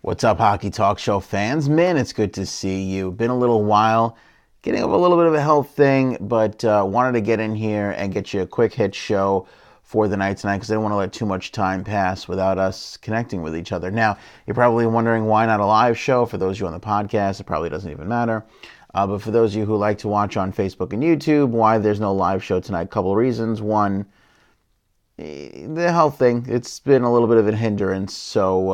What's up, Hockey Talk Show fans? Man, it's good to see you. Been a little while, getting over a little bit of a health thing, but wanted to get in here and get you a quick hit show for the night tonight because I didn't want to let too much time pass without us connecting with each other. Now, you're probably wondering why not a live show. For those of you on the podcast, it probably doesn't even matter. But for those of you who like to watch on Facebook and YouTube, why there's no live show tonight? A couple of reasons. One, the health thing, it's been a little bit of a hindrance, so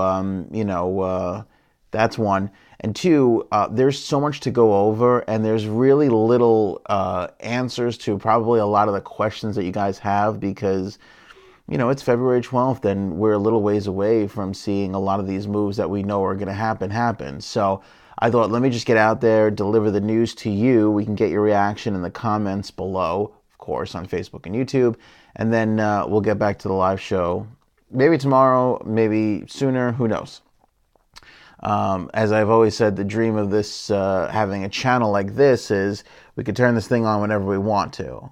that's one. And two, there's so much to go over, and there's really little answers to probably a lot of the questions that you guys have because it's February 12th and we're a little ways away from seeing a lot of these moves that we know are going to happen. So I thought, let me just get out there, deliver the news to you. We can get your reaction in the comments below, of course, on Facebook and YouTube. And then we'll get back to the live show. Maybe tomorrow, maybe sooner, who knows? As I've always said, the dream of this, having a channel like this is we could turn this thing on whenever we want to,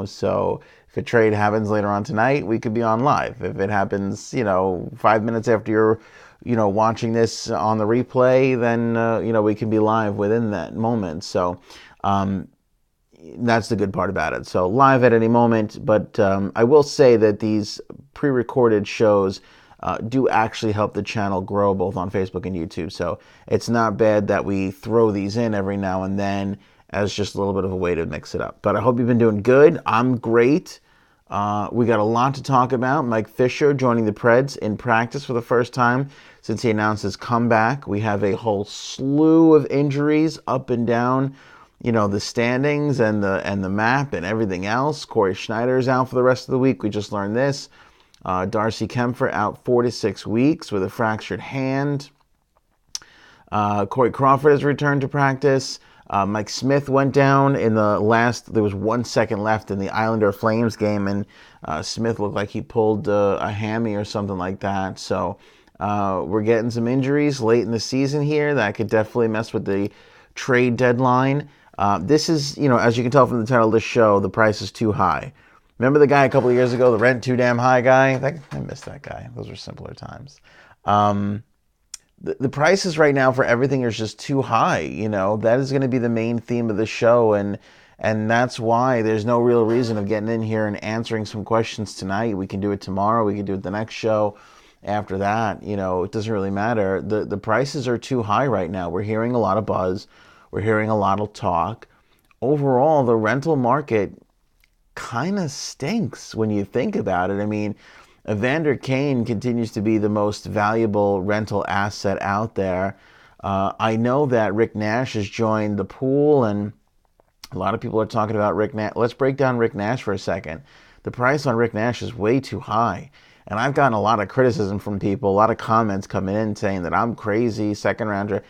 So if a trade happens later on tonight, we could be on live. If it happens, 5 minutes after you're, watching this on the replay, then, we can be live within that moment. So, that's the good part about it. So live at any moment, but I will say that these pre-recorded shows do actually help the channel grow both on Facebook and YouTube. So it's not bad that we throw these in every now and then as just a little bit of a way to mix it up. But I hope you've been doing good. I'm great. We got a lot to talk about. Mike Fisher joining the Preds in practice for the first time since he announced his comeback. We have a whole slew of injuries up and down the standings and the map and everything else. Corey Schneider is out for the rest of the week. We just learned this. Darcy Kempfer out 4 to 6 weeks with a fractured hand. Corey Crawford has returned to practice. Mike Smith went down in the last, there was 1 second left in the Islander Flames game, and Smith looked like he pulled a hammy or something like that. So we're getting some injuries late in the season here that could definitely mess with the trade deadline. This is, as you can tell from the title of this show, the price is too high. Remember the guy a couple of years ago, the rent too damn high guy? I miss that guy. Those were simpler times. The prices right now for everything are just too high. That is going to be the main theme of the show, and that's why there's no real reason of getting in here and answering some questions tonight. We can do it tomorrow. We can do it the next show. After that, it doesn't really matter. The prices are too high right now. We're hearing a lot of buzz. We're hearing a lot of talk. Overall, the rental market kind of stinks when you think about it. I mean, Evander Kane continues to be the most valuable rental asset out there. I know that Rick Nash has joined the pool, and a lot of people are talking about Rick Nash. Let's break down Rick Nash for a second. The price on Rick Nash is way too high. And I've gotten a lot of criticism from people, a lot of comments coming in saying that I'm crazy, second rounder.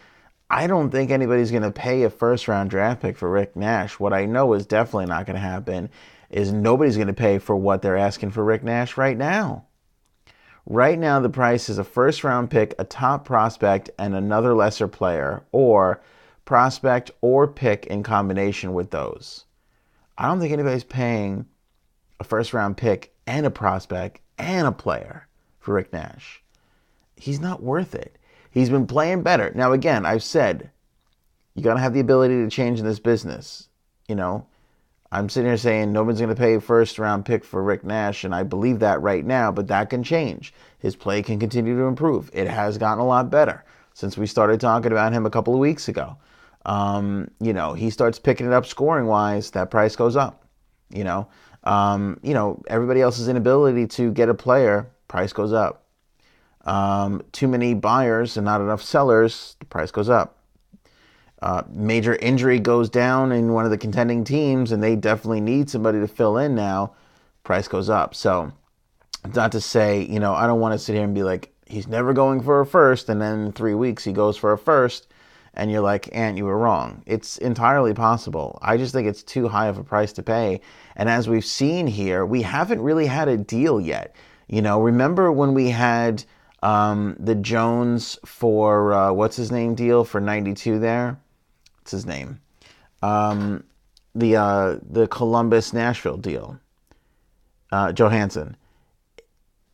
I don't think anybody's going to pay a first-round draft pick for Rick Nash. What I know is definitely not going to happen is nobody's going to pay for what they're asking for Rick Nash right now. Right now, the price is a first-round pick, a top prospect, and another lesser player, or prospect or pick in combination with those. I don't think anybody's paying a first-round pick and a prospect and a player for Rick Nash. He's not worth it. He's been playing better. Now, again, I've said, you got to have the ability to change in this business. I'm sitting here saying nobody's going to pay a first-round pick for Rick Nash, and I believe that right now, but that can change. His play can continue to improve. It has gotten a lot better since we started talking about him a couple of weeks ago. He starts picking it up scoring-wise, that price goes up. Everybody else's inability to get a player, price goes up. Too many buyers and not enough sellers, the price goes up. Major injury goes down in one of the contending teams, and they definitely need somebody to fill in now, price goes up. So, not to say, I don't want to sit here and be like, he's never going for a first, and then in 3 weeks he goes for a first, and you're like, Ant, you were wrong. It's entirely possible. I just think it's too high of a price to pay. And as we've seen here, we haven't really had a deal yet. Remember when we had the Jones for, what's his name deal for 92 there? What's his name? The Columbus-Nashville deal. Johansson.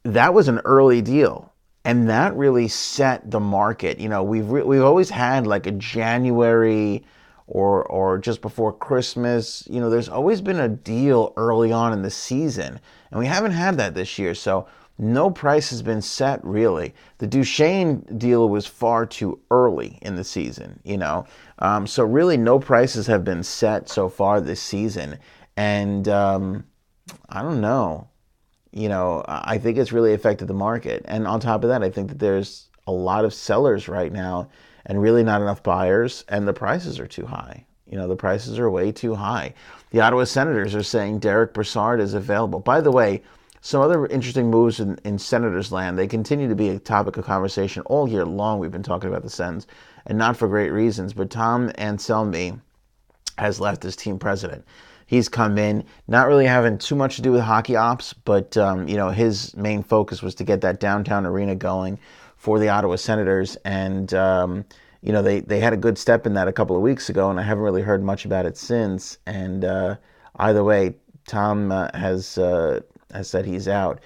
That was an early deal. and that really set the market. We've always had like a January or just before Christmas. There's always been a deal early on in the season, and we haven't had that this year. So no price has been set really. The Duchesne deal was far too early in the season. So really no prices have been set so far this season, and I don't know. I think it's really affected the market. And on top of that, I think that there's a lot of sellers right now and really not enough buyers, and the prices are too high. The prices are way too high. The Ottawa Senators are saying Derek Brassard is available. By the way, some other interesting moves in Senators land. They continue to be a topic of conversation all year long. We've been talking about the Sens, and not for great reasons. But Tom Anselmi has left as team president. He's come in, not really having too much to do with hockey ops, but his main focus was to get that downtown arena going for the Ottawa Senators, and they had a good step in that a couple of weeks ago, and I haven't really heard much about it since. And either way, Tom has said he's out.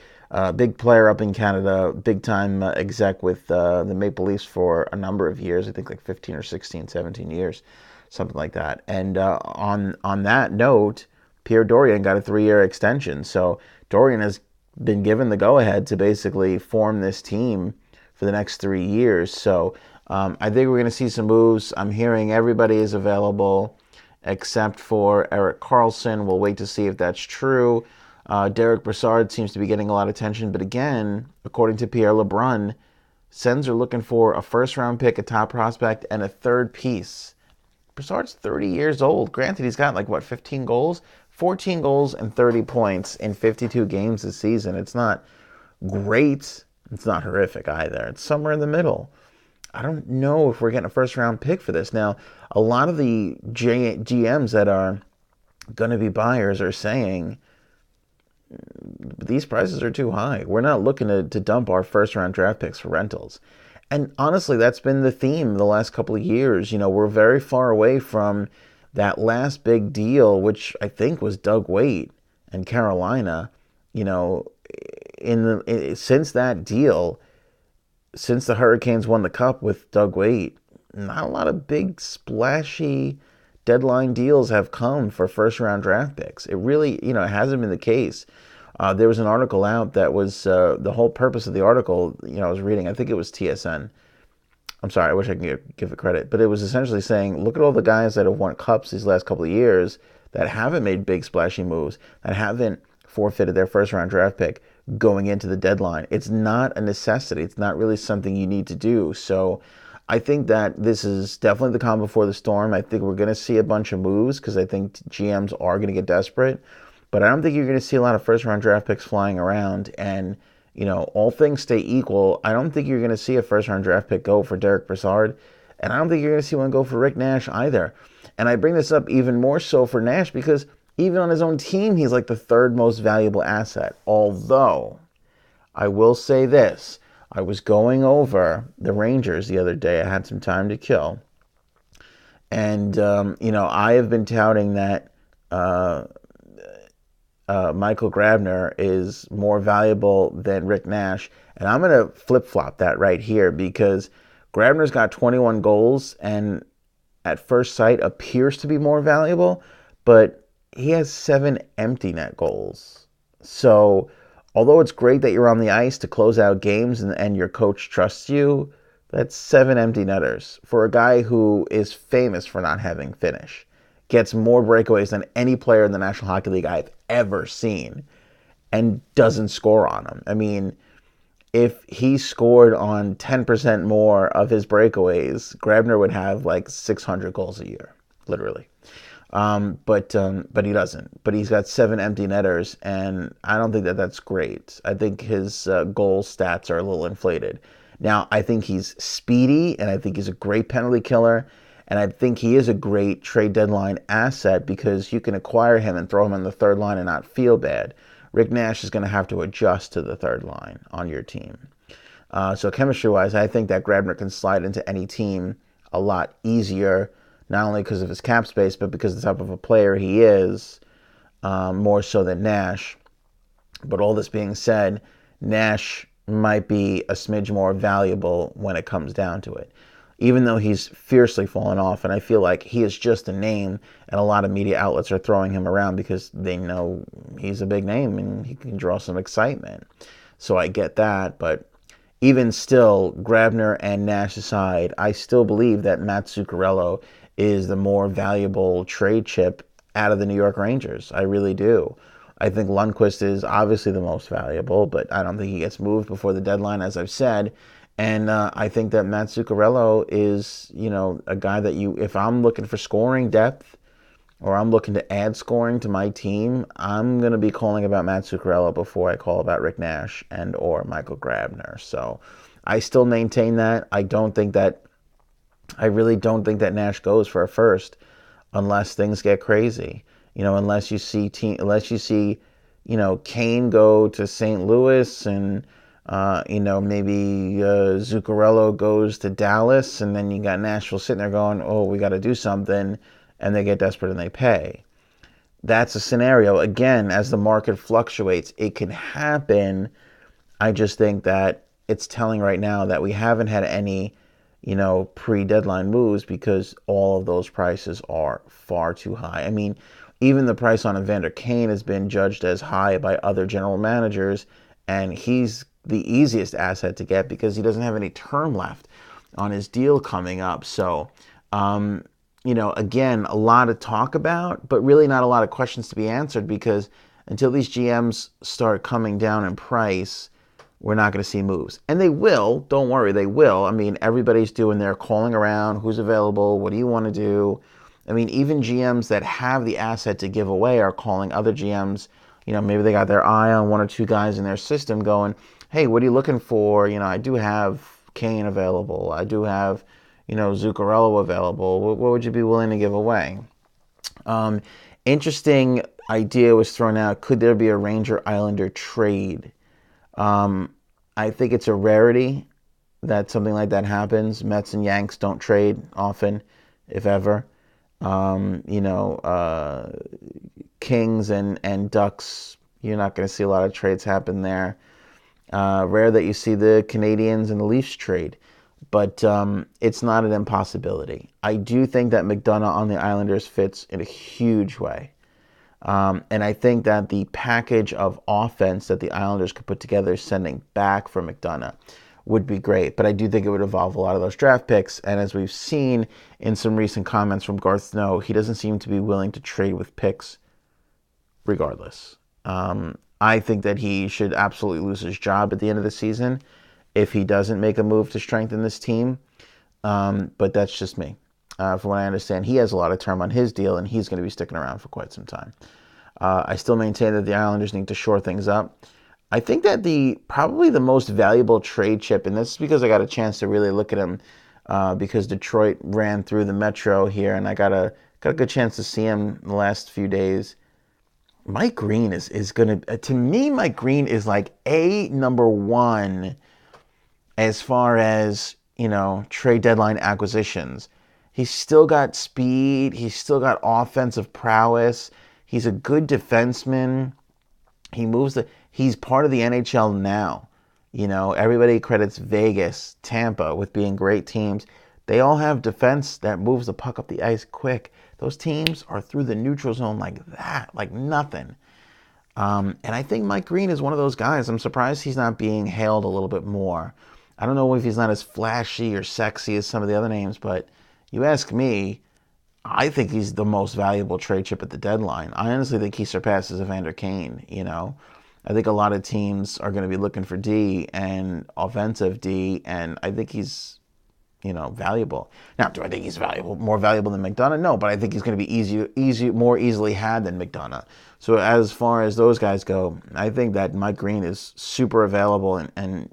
Big player up in Canada, big time exec with the Maple Leafs for a number of years. I think like 15 or 16, 17 years. Something like that. And on that note, Pierre Dorion got a 3-year extension. So Dorion has been given the go-ahead to basically form this team for the next 3 years. So I think we're going to see some moves. I'm hearing everybody is available except for Erik Karlsson. We'll wait to see if that's true. Derek Brassard seems to be getting a lot of attention. But again, according to Pierre LeBrun, Sens are looking for a first-round pick, a top prospect, and a third piece. Brassard's 30 years old. Granted, he's got 15 goals? 14 goals and 30 points in 52 games this season. It's not great. It's not horrific either. It's somewhere in the middle. I don't know if we're getting a first-round pick for this. Now, a lot of the GMs that are going to be buyers are saying these prices are too high. We're not looking to dump our first-round draft picks for rentals. And honestly, that's been the theme the last couple of years. We're very far away from that last big deal, which I think was Doug Weight and Carolina. Since that deal, since the Hurricanes won the Cup with Doug Weight, not a lot of big splashy deadline deals have come for first-round draft picks. It really, it hasn't been the case. There was an article out that was the whole purpose of the article, I was reading, I think it was TSN. I'm sorry, I wish I could give it credit. But it was essentially saying, look at all the guys that have won cups these last couple of years that haven't made big splashy moves, that haven't forfeited their first-round draft pick going into the deadline. It's not a necessity. It's not really something you need to do. So I think that this is definitely the calm before the storm. I think we're going to see a bunch of moves because I think GMs are going to get desperate. But I don't think you're going to see a lot of first-round draft picks flying around. And, all things stay equal, I don't think you're going to see a first-round draft pick go for Derek Brassard. And I don't think you're going to see one go for Rick Nash either. And I bring this up even more so for Nash because even on his own team, he's like the third most valuable asset. Although, I will say this. I was going over the Rangers the other day. I had some time to kill. And, I have been touting that Michael Grabner is more valuable than Rick Nash. And I'm going to flip-flop that right here because Grabner's got 21 goals and at first sight appears to be more valuable, but he has 7 empty net goals. So although it's great that you're on the ice to close out games and your coach trusts you, that's 7 empty netters for a guy who is famous for not having finish. Gets more breakaways than any player in the National Hockey League I've ever seen and doesn't score on them. I mean, if he scored on 10% more of his breakaways, Grabner would have like 600 goals a year, literally. But he doesn't. But he's got 7 empty netters, and I don't think that that's great. I think his goal stats are a little inflated. Now, I think he's speedy, and I think he's a great penalty killer, and I think he is a great trade deadline asset because you can acquire him and throw him on the third line and not feel bad. Rick Nash is going to have to adjust to the third line on your team. So chemistry-wise, I think that Grabner can slide into any team a lot easier, not only because of his cap space, but because of the type of a player he is, more so than Nash. But all this being said, Nash might be a smidge more valuable when it comes down to it. Even though he's fiercely fallen off, and I feel like he is just a name, and a lot of media outlets are throwing him around because they know he's a big name and he can draw some excitement. So I get that, but even still, Grabner and Nash aside, I still believe that Matt Zuccarello is the more valuable trade chip out of the New York Rangers. I really do. I think Lundqvist is obviously the most valuable, but I don't think he gets moved before the deadline, as I've said. And I think that Matt Zuccarello is, a guy that if I'm looking for scoring depth or I'm looking to add scoring to my team, I'm going to be calling about Matt Zuccarello before I call about Rick Nash and or Michael Grabner. So I still maintain that. I really don't think that Nash goes for a first unless things get crazy. Unless you see Kane go to St. Louis and maybe Zuccarello goes to Dallas, and then you got Nashville sitting there going, oh, we got to do something, and they get desperate and they pay. That's a scenario. Again, as the market fluctuates, it can happen. I just think that it's telling right now that we haven't had any, pre-deadline moves because all of those prices are far too high. I mean, even the price on Evander Kane has been judged as high by other general managers, and he's the easiest asset to get because he doesn't have any term left on his deal coming up. So, again, a lot to talk about, but really not a lot of questions to be answered because until these GMs start coming down in price, we're not going to see moves. And they will. Don't worry, they will. I mean, everybody's doing their calling around. Who's available? What do you want to do? I mean, even GMs that have the asset to give away are calling other GMs. Maybe they got their eye on one or two guys in their system going, hey, what are you looking for? I do have Kane available. I do have, Zuccarello available. What would you be willing to give away? Interesting idea was thrown out. Could there be a Ranger-Islander trade? I think it's a rarity that something like that happens. Mets and Yanks don't trade often, if ever. Kings and Ducks, you're not going to see a lot of trades happen there. Rare that you see the Canadians and the Leafs trade, but it's not an impossibility. I do think that McDonough on the Islanders fits in a huge way. And I think that the package of offense that the Islanders could put together sending back for McDonough would be great. But I do think it would involve a lot of those draft picks. And as we've seen in some recent comments from Garth Snow, he doesn't seem to be willing to trade with picks regardless. I think that he should absolutely lose his job at the end of the season if he doesn't make a move to strengthen this team. But that's just me. From what I understand, he has a lot of term on his deal, and he's going to be sticking around for quite some time. I still maintain that the Islanders need to shore things up. I think that probably the most valuable trade chip, and this is because I got a chance to really look at him because Detroit ran through the Metro here, and I got a good chance to see him the last few days. Mike Green is going to me, Mike Green is like number one as far as, trade deadline acquisitions. He's still got speed. He's still got offensive prowess. He's a good defenseman. He's part of the NHL now. Everybody credits Vegas, Tampa with being great teams. They all have defense that moves the puck up the ice quick. Those teams are through the neutral zone like that, like nothing. And I think Mike Green is one of those guys. I'm surprised he's not being hailed a little bit more. I don't know if he's not as flashy or sexy as some of the other names, but you ask me, I think he's the most valuable trade chip at the deadline. I honestly think he surpasses Evander Kane, I think a lot of teams are going to be looking for D and offensive D, and I think he's, valuable. Now, do I think he's more valuable than McDonough? No, but I think he's going to be more easily had than McDonough. So as far as those guys go, I think that Mike Green is super available, and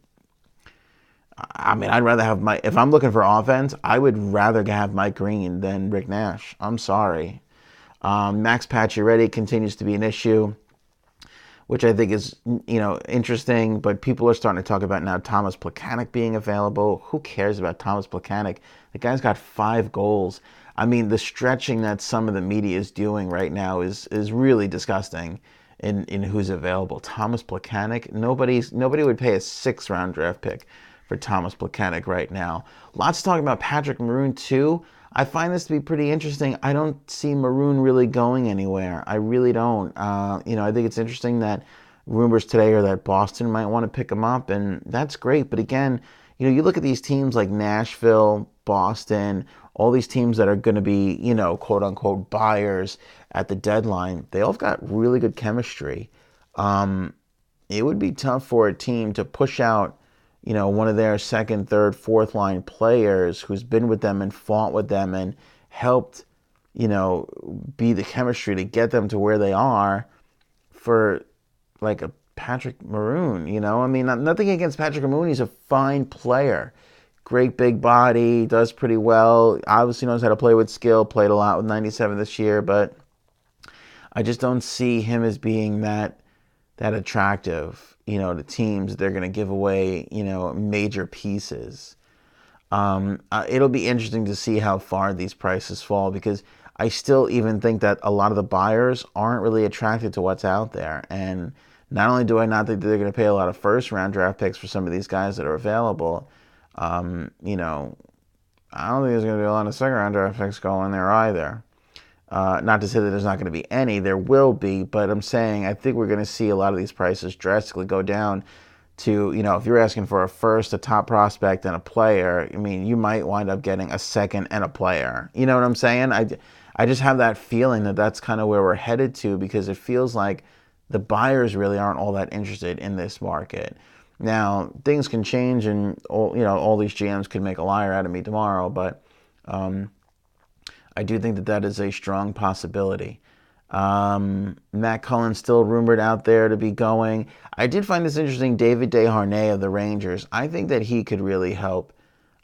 I mean, I'd rather have if I'm looking for offense, I would rather have Mike Green than Rick Nash. I'm sorry. Max Pacioretty continues to be an issue, which I think is, interesting, but people are starting to talk about now Thomas Plekanec being available. Who cares about Thomas Plekanec? The guy's got 5 goals. I mean, the stretching that some of the media is doing right now is really disgusting. in who's available. Thomas Plekanec. Nobody would pay a 6th-round draft pick for Thomas Plekanec right now. Lots talking about Patrick Maroon too. I find this to be pretty interesting. I don't see Maroon really going anywhere. I really don't. I think it's interesting that rumors today are that Boston might want to pick him up, and that's great. But again, you look at these teams like Nashville, Boston, all these teams that are going to be, quote unquote buyers at the deadline. They all got really good chemistry. It would be tough for a team to push out, one of their second, third, fourth line players who's been with them and fought with them and helped, be the chemistry to get them to where they are for like a Patrick Maroon, I mean, nothing against Patrick Maroon. He's a fine player. Great big body, does pretty well. Obviously knows how to play with skill, played a lot with 97 this year, but I just don't see him as being that attractive, to teams. They're going to give away, major pieces. It'll be interesting to see how far these prices fall, because I still even think that a lot of the buyers aren't really attracted to what's out there. And not only do I not think that they're going to pay a lot of 1st-round draft picks for some of these guys that are available, I don't think there's going to be a lot of 2nd-round draft picks going there either. Not to say that there's not going to be any. There will be, but I'm saying I think we're going to see a lot of these prices drastically go down to, if you're asking for a 1st, a top prospect, and a player, I mean, you might wind up getting a 2nd and a player. You know what I'm saying? I just have that feeling that that's kind of where we're headed to, because it feels like the buyers really aren't all that interested in this market. Now, things can change, and all these GMs could make a liar out of me tomorrow, but I do think that is a strong possibility. Matt Cullen's still rumored out there to be going. I did find this interesting, David Desharnais of the Rangers. I think that he could really help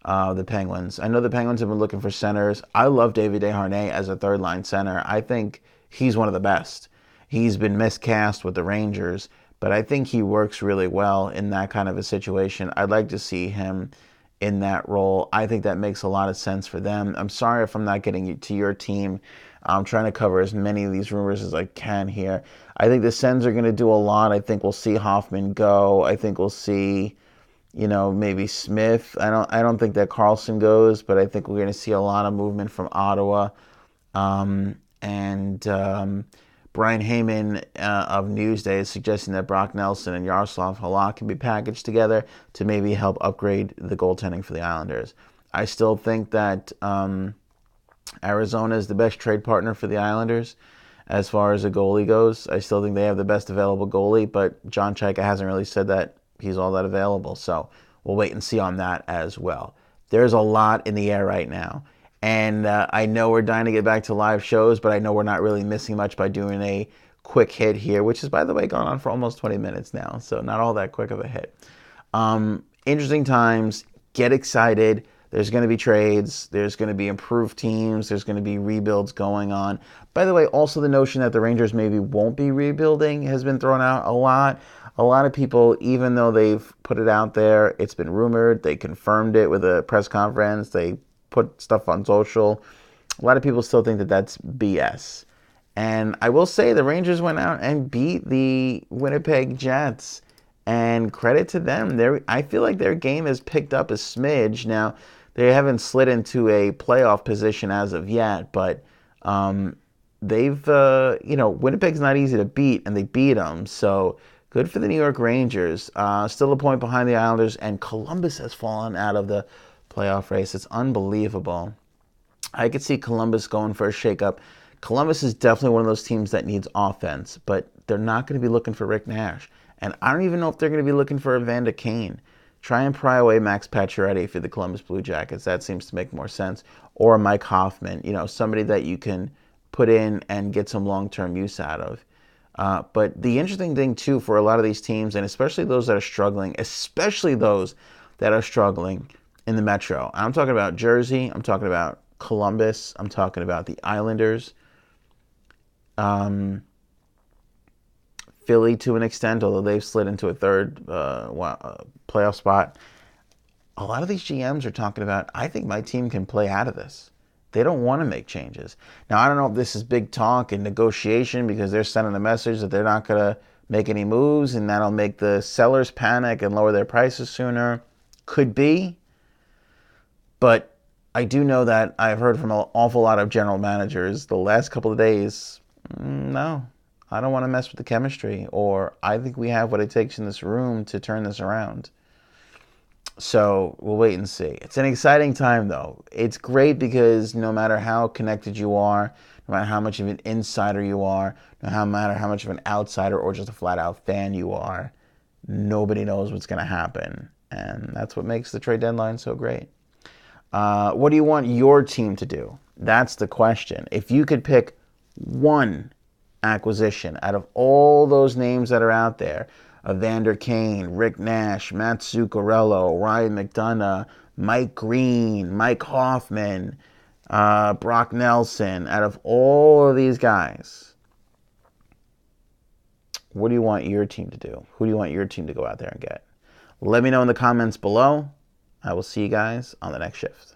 the Penguins. I know the Penguins have been looking for centers. I love David Desharnais as a 3rd-line center. I think he's one of the best. He's been miscast with the Rangers, but I think he works really well in that kind of a situation. I'd like to see him in that role. I think that makes a lot of sense for them. I'm sorry if I'm not getting to your team. I'm trying to cover as many of these rumors as I can here. I think the Sens are going to do a lot. I think we'll see Hoffman go. I think we'll see, maybe Smith. I don't think that Carlson goes, but I think we're going to see a lot of movement from Ottawa. Brian Heyman of Newsday is suggesting that Brock Nelson and Yaroslav Halak can be packaged together to maybe help upgrade the goaltending for the Islanders. I still think that Arizona is the best trade partner for the Islanders as far as a goalie goes. I still think they have the best available goalie, but John Chayka hasn't really said that he's all that available. So we'll wait and see on that as well. There's a lot in the air right now. And I know we're dying to get back to live shows, but I know we're not really missing much by doing a quick hit here, which is, by the way, gone on for almost 20 minutes now. So not all that quick of a hit. Interesting times. Get excited. There's going to be trades. There's going to be improved teams. There's going to be rebuilds going on. By the way, also the notion that the Rangers maybe won't be rebuilding has been thrown out a lot. A lot of people, even though they've put it out there, it's been rumored. They confirmed it with a press conference. They put stuff on social. A lot of people still think that that's BS. And I will say the Rangers went out and beat the Winnipeg Jets. And credit to them. I feel like their game has picked up a smidge. Now, they haven't slid into a playoff position as of yet, but Winnipeg's not easy to beat, and they beat them. So good for the New York Rangers. Still a point behind the Islanders, and Columbus has fallen out of the playoff race. It's unbelievable. I could see Columbus going for a shakeup. Columbus is definitely one of those teams that needs offense, but they're not going to be looking for Rick Nash. And I don't even know if they're going to be looking for Evander Kane. Try and pry away Max Pacioretty for the Columbus Blue Jackets. That seems to make more sense. Or Mike Hoffman, somebody that you can put in and get some long-term use out of. But the interesting thing, too, for a lot of these teams, and especially those that are struggling, in the Metro. I'm talking about Jersey. I'm talking about Columbus. I'm talking about the Islanders. Philly to an extent, although they've slid into a third playoff spot. A lot of these GMs are talking about, I think my team can play out of this. They don't want to make changes. Now, I don't know if this is big talk and negotiation because they're sending a message that they're not going to make any moves and that'll make the sellers panic and lower their prices sooner. Could be. But I do know that I've heard from an awful lot of general managers the last couple of days, no, I don't want to mess with the chemistry, or I think we have what it takes in this room to turn this around. So we'll wait and see. It's an exciting time, though. It's great because no matter how connected you are, no matter how much of an insider you are, no matter how much of an outsider or just a flat out fan you are, nobody knows what's going to happen. And that's what makes the trade deadline so great. What do you want your team to do? That's the question. If you could pick one acquisition out of all those names that are out there, Evander Kane, Rick Nash, Matt Zuccarello, Ryan McDonough, Mike Green, Mike Hoffman, Brock Nelson, out of all of these guys, what do you want your team to do? Who do you want your team to go out there and get? Let me know in the comments below. I will see you guys on the next shift.